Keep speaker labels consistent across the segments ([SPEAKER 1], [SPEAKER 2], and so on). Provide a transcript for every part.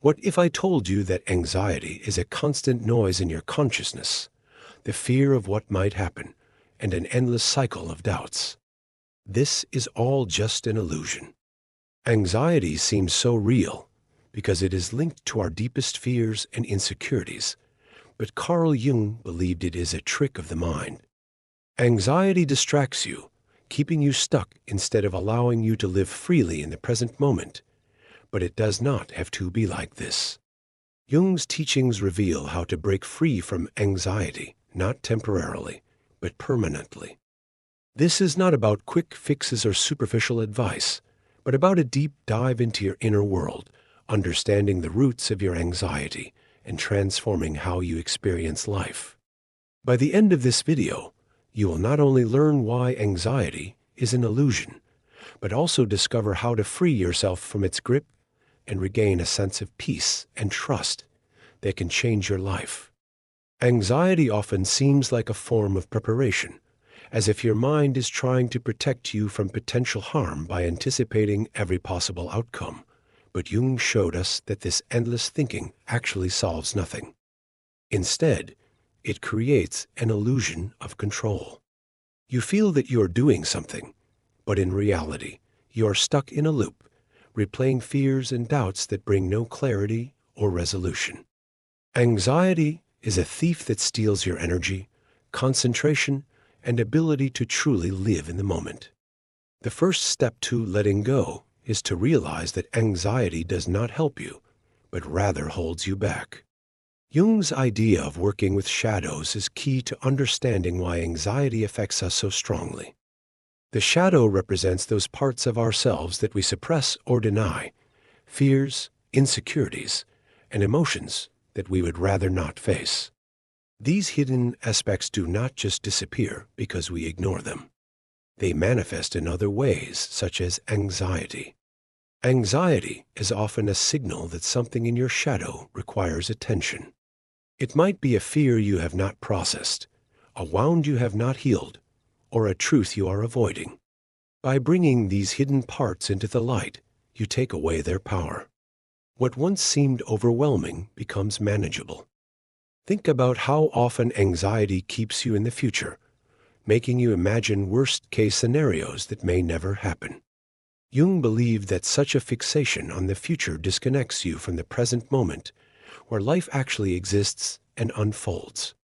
[SPEAKER 1] What if I told you that anxiety is a constant noise in your consciousness, the fear of what might happen, and an endless cycle of doubts? This is all just an illusion. Anxiety seems so real because it is linked to our deepest fears and insecurities, but Carl Jung believed it is a trick of the mind. Anxiety distracts you, keeping you stuck instead of allowing you to live freely in the present moment. But it does not have to be like this. Jung's teachings reveal how to break free from anxiety, not temporarily, but permanently. This is not about quick fixes or superficial advice, but about a deep dive into your inner world, understanding the roots of your anxiety and transforming how you experience life. By the end of this video, you will not only learn why anxiety is an illusion, but also discover how to free yourself from its grip and regain a sense of peace and trust that can change your life. Anxiety often seems like a form of preparation, as if your mind is trying to protect you from potential harm by anticipating every possible outcome. But Jung showed us that this endless thinking actually solves nothing. Instead, it creates an illusion of control. You feel that you are doing something, but in reality, you are stuck in a loop, replaying fears and doubts that bring no clarity or resolution. Anxiety is a thief that steals your energy, concentration, and ability to truly live in the moment. The first step to letting go is to realize that anxiety does not help you, but rather holds you back. Jung's idea of working with shadows is key to understanding why anxiety affects us so strongly. The shadow represents those parts of ourselves that we suppress or deny, fears, insecurities, and emotions that we would rather not face. These hidden aspects do not just disappear because we ignore them. They manifest in other ways, such as anxiety. Anxiety is often a signal that something in your shadow requires attention. It might be a fear you have not processed, a wound you have not healed, or a truth you are avoiding. By bringing these hidden parts into the light, you take away their power. What once seemed overwhelming becomes manageable. Think about how often anxiety keeps you in the future, making you imagine worst-case scenarios that may never happen. Jung believed that such a fixation on the future disconnects you from the present moment, where life actually exists and unfolds.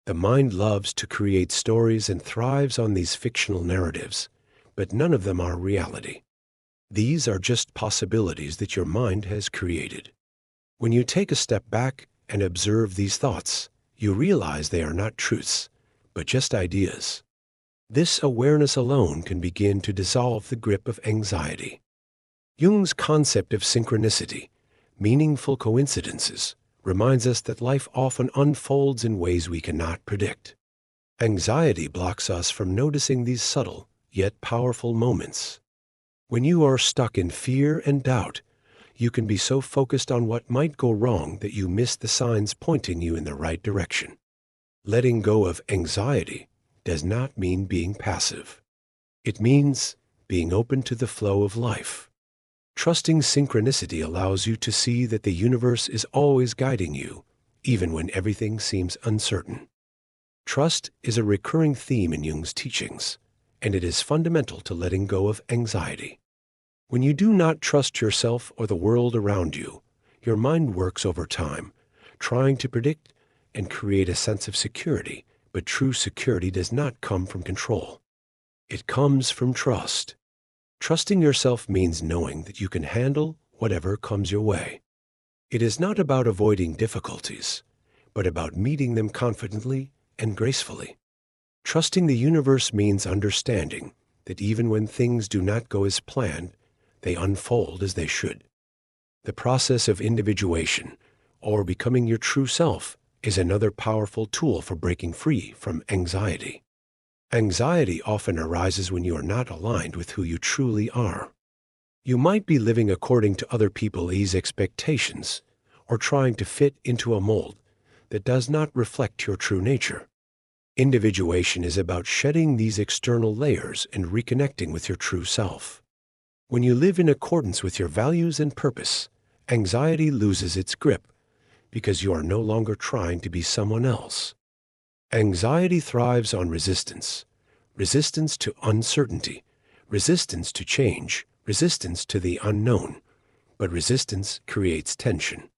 [SPEAKER 1] The mind loves to create stories and thrives on these fictional narratives, but none of them are reality. These are just possibilities that your mind has created. When you take a step back and observe these thoughts, you realize they are not truths, but just ideas. This awareness alone can begin to dissolve the grip of anxiety. Jung's concept of synchronicity, meaningful coincidences, reminds us that life often unfolds in ways we cannot predict. Anxiety blocks us from noticing these subtle, yet powerful moments. When you are stuck in fear and doubt, you can be so focused on what might go wrong that you miss the signs pointing you in the right direction. Letting go of anxiety does not mean being passive. It means being open to the flow of life. Trusting synchronicity allows you to see that the universe is always guiding you, even when everything seems uncertain. Trust is a recurring theme in Jung's teachings, and it is fundamental to letting go of anxiety. When you do not trust yourself or the world around you, your mind works over time, trying to predict and create a sense of security, but true security does not come from control. It comes from trust. Trusting yourself means knowing that you can handle whatever comes your way. It is not about avoiding difficulties, but about meeting them confidently and gracefully. Trusting the universe means understanding that even when things do not go as planned, they unfold as they should. The process of individuation, or becoming your true self, is another powerful tool for breaking free from anxiety. Anxiety often arises when you are not aligned with who you truly are. You might be living according to other people's expectations, or trying to fit into a mold that does not reflect your true nature. Individuation is about shedding these external layers and reconnecting with your true self. When you live in accordance with your values and purpose, anxiety loses its grip because you are no longer trying to be someone else. Anxiety thrives on resistance, resistance to uncertainty, resistance to change, resistance to the unknown. But resistance creates tension.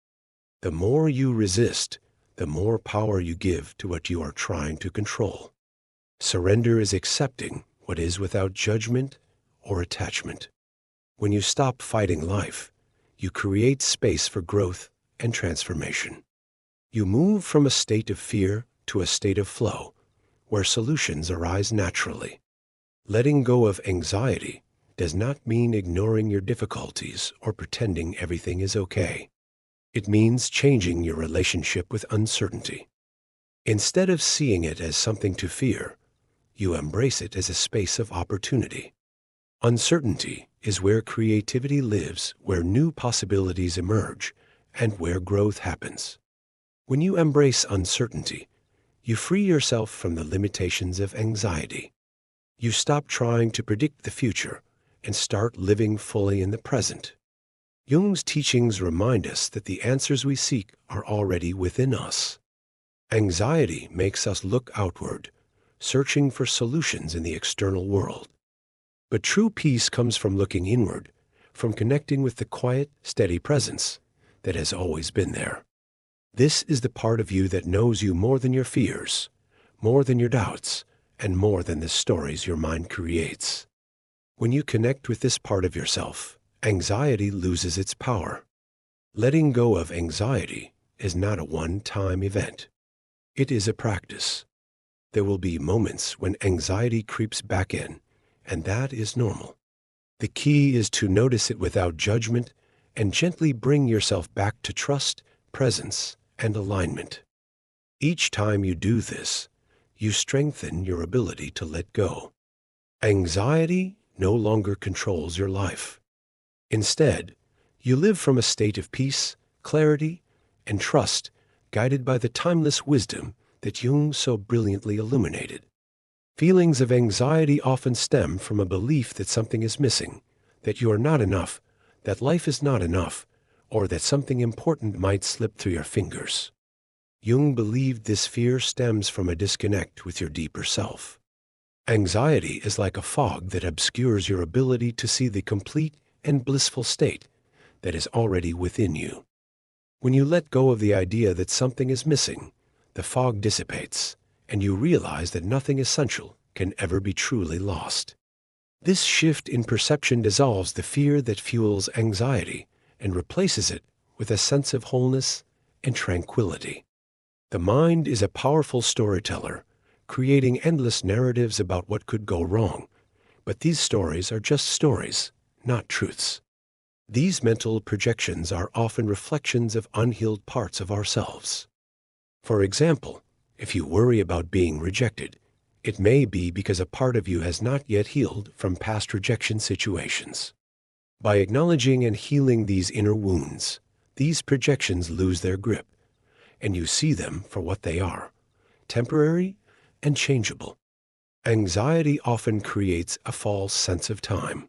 [SPEAKER 1] The more you resist, the more power you give to what you are trying to control. Surrender is accepting what is without judgment or attachment. When you stop fighting life, you create space for growth and transformation. You move from a state of fear to a state of flow, where solutions arise naturally. Letting go of anxiety does not mean ignoring your difficulties or pretending everything is okay. It means changing your relationship with uncertainty. Instead of seeing it as something to fear, you embrace it as a space of opportunity. Uncertainty is where creativity lives, where new possibilities emerge, and where growth happens. When you embrace uncertainty, you free yourself from the limitations of anxiety. You stop trying to predict the future and start living fully in the present. Jung's teachings remind us that the answers we seek are already within us. Anxiety makes us look outward, searching for solutions in the external world. But true peace comes from looking inward, from connecting with the quiet, steady presence that has always been there. This is the part of you that knows you more than your fears, more than your doubts, and more than the stories your mind creates. When you connect with this part of yourself, anxiety loses its power. Letting go of anxiety is not a one-time event. It is a practice. There will be moments when anxiety creeps back in, and that is normal. The key is to notice it without judgment and gently bring yourself back to trust, presence, and alignment. Each time you do this, you strengthen your ability to let go. Anxiety no longer controls your life. Instead, you live from a state of peace, clarity, and trust, guided by the timeless wisdom that Jung so brilliantly illuminated. Feelings of anxiety often stem from a belief that something is missing, that you are not enough, that life is not enough, or that something important might slip through your fingers. Jung believed this fear stems from a disconnect with your deeper self. Anxiety is like a fog that obscures your ability to see the complete and blissful state that is already within you. When you let go of the idea that something is missing, the fog dissipates, and you realize that nothing essential can ever be truly lost. This shift in perception dissolves the fear that fuels anxiety and replaces it with a sense of wholeness and tranquility. The mind is a powerful storyteller, creating endless narratives about what could go wrong. But these stories are just stories, not truths. These mental projections are often reflections of unhealed parts of ourselves. For example, if you worry about being rejected, it may be because a part of you has not yet healed from past rejection situations. By acknowledging and healing these inner wounds, these projections lose their grip, and you see them for what they are, temporary and changeable. Anxiety often creates a false sense of time.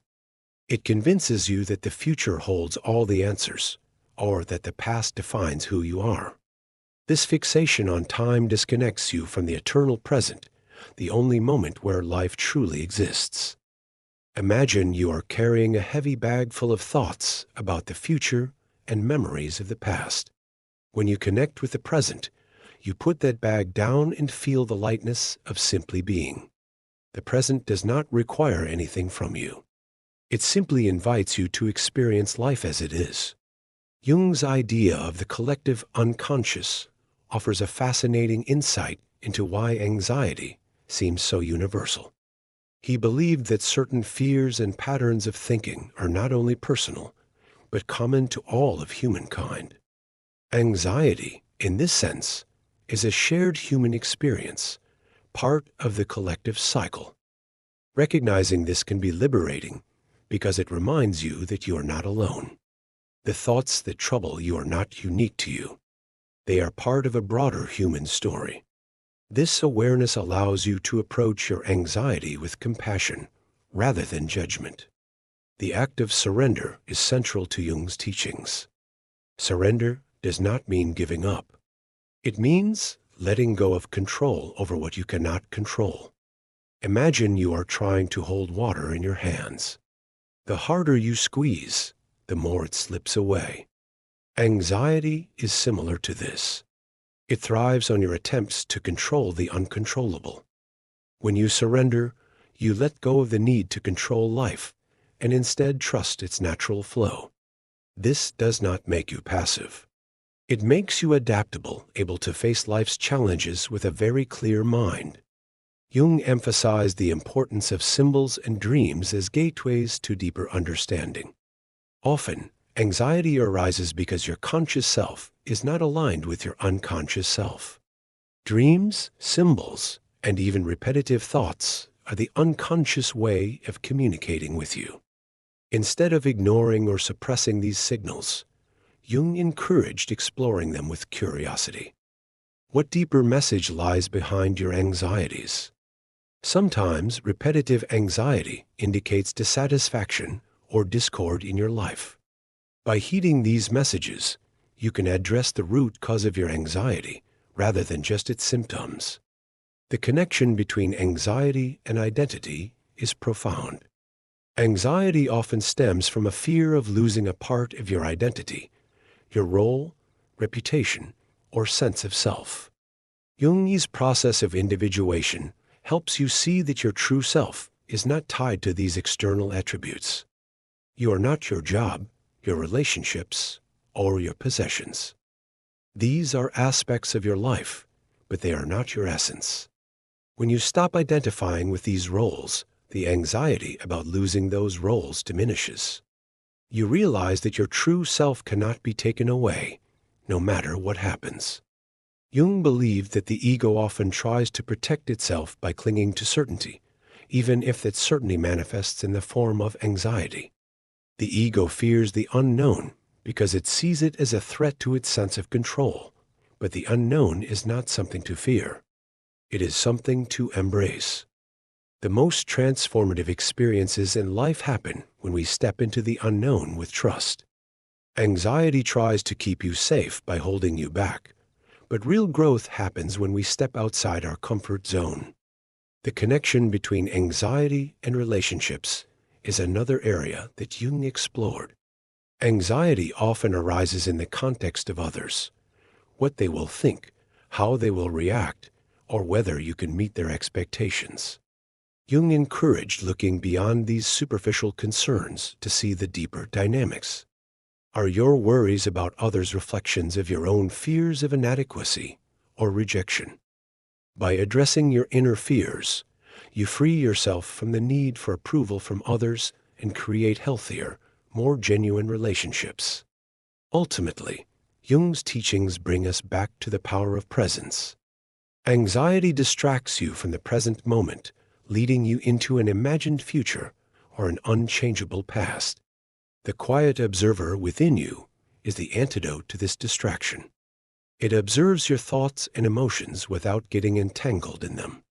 [SPEAKER 1] It convinces you that the future holds all the answers, or that the past defines who you are. This fixation on time disconnects you from the eternal present, the only moment where life truly exists. Imagine you are carrying a heavy bag full of thoughts about the future and memories of the past. When you connect with the present, you put that bag down and feel the lightness of simply being. The present does not require anything from you. It simply invites you to experience life as it is. Jung's idea of the collective unconscious offers a fascinating insight into why anxiety seems so universal. He believed that certain fears and patterns of thinking are not only personal, but common to all of humankind. Anxiety, in this sense, is a shared human experience, part of the collective cycle. Recognizing this can be liberating because it reminds you that you are not alone. The thoughts that trouble you are not unique to you. They are part of a broader human story. This awareness allows you to approach your anxiety with compassion rather than judgment. The act of surrender is central to Jung's teachings. Surrender does not mean giving up. It means letting go of control over what you cannot control. Imagine you are trying to hold water in your hands. The harder you squeeze, the more it slips away. Anxiety is similar to this. It thrives on your attempts to control the uncontrollable. When you surrender, you let go of the need to control life and instead trust its natural flow. This does not make you passive. It makes you adaptable, able to face life's challenges with a very clear mind. Jung emphasized the importance of symbols and dreams as gateways to deeper understanding. Often, anxiety arises because your conscious self is not aligned with your unconscious self. Dreams, symbols, and even repetitive thoughts are the unconscious way of communicating with you. Instead of ignoring or suppressing these signals, Jung encouraged exploring them with curiosity. What deeper message lies behind your anxieties? Sometimes repetitive anxiety indicates dissatisfaction or discord in your life. By heeding these messages, you can address the root cause of your anxiety rather than just its symptoms. The connection between anxiety and identity is profound. Anxiety often stems from a fear of losing a part of your identity, your role, reputation, or sense of self. Jung's process of individuation helps you see that your true self is not tied to these external attributes. You are not your job, your relationships, or your possessions. These are aspects of your life, but they are not your essence. When you stop identifying with these roles, the anxiety about losing those roles diminishes. You realize that your true self cannot be taken away, no matter what happens. Jung believed that the ego often tries to protect itself by clinging to certainty, even if that certainty manifests in the form of anxiety. The ego fears the unknown because it sees it as a threat to its sense of control, but the unknown is not something to fear. It is something to embrace. The most transformative experiences in life happen when we step into the unknown with trust. Anxiety tries to keep you safe by holding you back, but real growth happens when we step outside our comfort zone. The connection between anxiety and relationships is another area that Jung explored. Anxiety often arises in the context of others, what they will think, how they will react, or whether you can meet their expectations. Jung encouraged looking beyond these superficial concerns to see the deeper dynamics. Are your worries about others reflections of your own fears of inadequacy or rejection? By addressing your inner fears, you free yourself from the need for approval from others and create healthier, more genuine relationships. Ultimately, Jung's teachings bring us back to the power of presence. Anxiety distracts you from the present moment, leading you into an imagined future or an unchangeable past. The quiet observer within you is the antidote to this distraction. It observes your thoughts and emotions without getting entangled in them.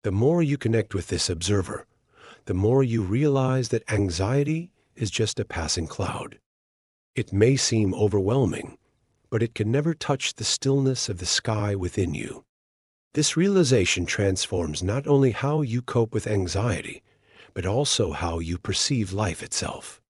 [SPEAKER 1] The more you connect with this observer, the more you realize that anxiety is just a passing cloud. It may seem overwhelming, but it can never touch the stillness of the sky within you. This realization transforms not only how you cope with anxiety, but also how you perceive life itself.